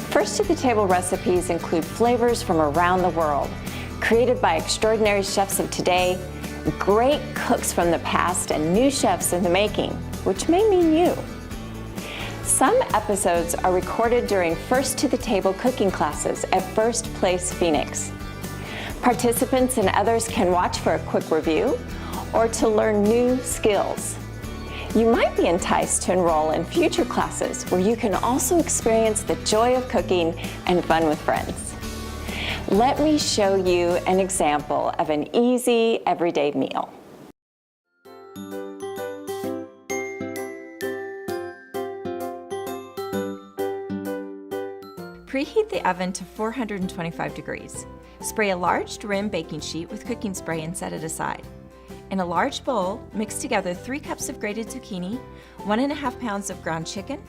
First to the Table recipes include flavors from around the world, created by extraordinary chefs of today, great cooks from the past, and new chefs in the making, which may mean you. Some episodes are recorded during First to the Table cooking classes at First Place Phoenix. Participants and others can watch for a quick review or to learn new skills. You might be enticed to enroll in future classes where you can also experience the joy of cooking and fun with friends. Let me show you an example of an easy, everyday meal. Preheat the oven to 425 degrees. Spray a large rim baking sheet with cooking spray and set it aside. In a large bowl, mix together 3 cups of grated zucchini, 1.5 pounds of ground chicken,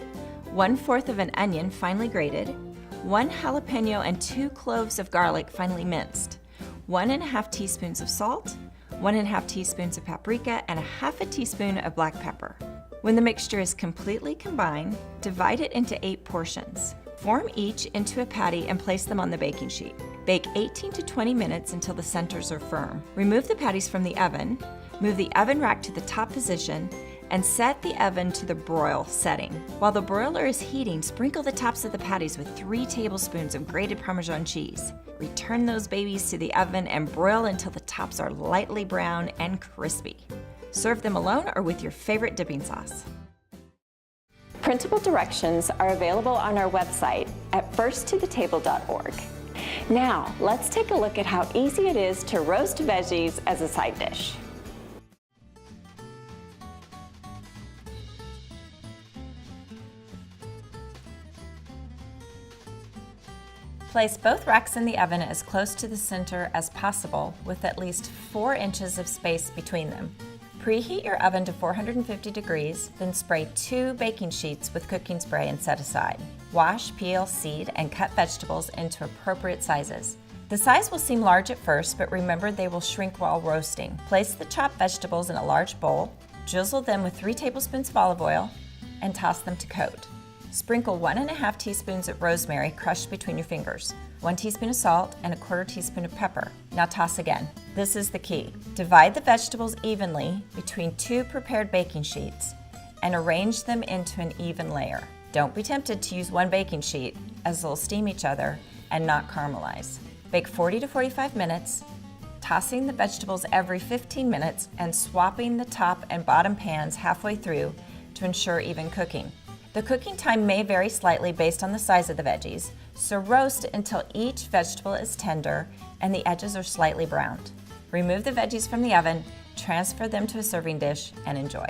1/4 of an onion finely grated, 1 jalapeno and 2 cloves of garlic finely minced, 1.5 teaspoons of salt, 1.5 teaspoons of paprika, and 1/2 teaspoon of black pepper. When the mixture is completely combined, divide it into 8 portions. Form each into a patty and place them on the baking sheet. Bake 18 to 20 minutes until the centers are firm. Remove the patties from the oven, move the oven rack to the top position, and set the oven to the broil setting. While the broiler is heating, sprinkle the tops of the patties with 3 tablespoons of grated Parmesan cheese. Return those babies to the oven and broil until the tops are lightly brown and crispy. Serve them alone or with your favorite dipping sauce. Printable directions are available on our website at firsttothetable.org. Now, let's take a look at how easy it is to roast veggies as a side dish. Place both racks in the oven as close to the center as possible with at least 4 inches of space between them. Preheat your oven to 450 degrees, then spray 2 baking sheets with cooking spray and set aside. Wash, peel, seed, and cut vegetables into appropriate sizes. The size will seem large at first, but remember they will shrink while roasting. Place the chopped vegetables in a large bowl, drizzle them with 3 tablespoons of olive oil, and toss them to coat. Sprinkle 1.5 teaspoons of rosemary crushed between your fingers, 1 teaspoon of salt, and 1/4 teaspoon of pepper. Now toss again. This is the key. Divide the vegetables evenly between 2 prepared baking sheets and arrange them into an even layer. Don't be tempted to use 1 baking sheet, as they'll steam each other and not caramelize. Bake 40 to 45 minutes, tossing the vegetables every 15 minutes and swapping the top and bottom pans halfway through to ensure even cooking. The cooking time may vary slightly based on the size of the veggies, so roast until each vegetable is tender and the edges are slightly browned. Remove the veggies from the oven, transfer them to a serving dish, and enjoy.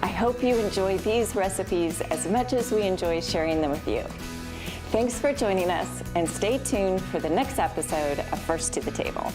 I hope you enjoy these recipes as much as we enjoy sharing them with you. Thanks for joining us, and stay tuned for the next episode of First to the Table.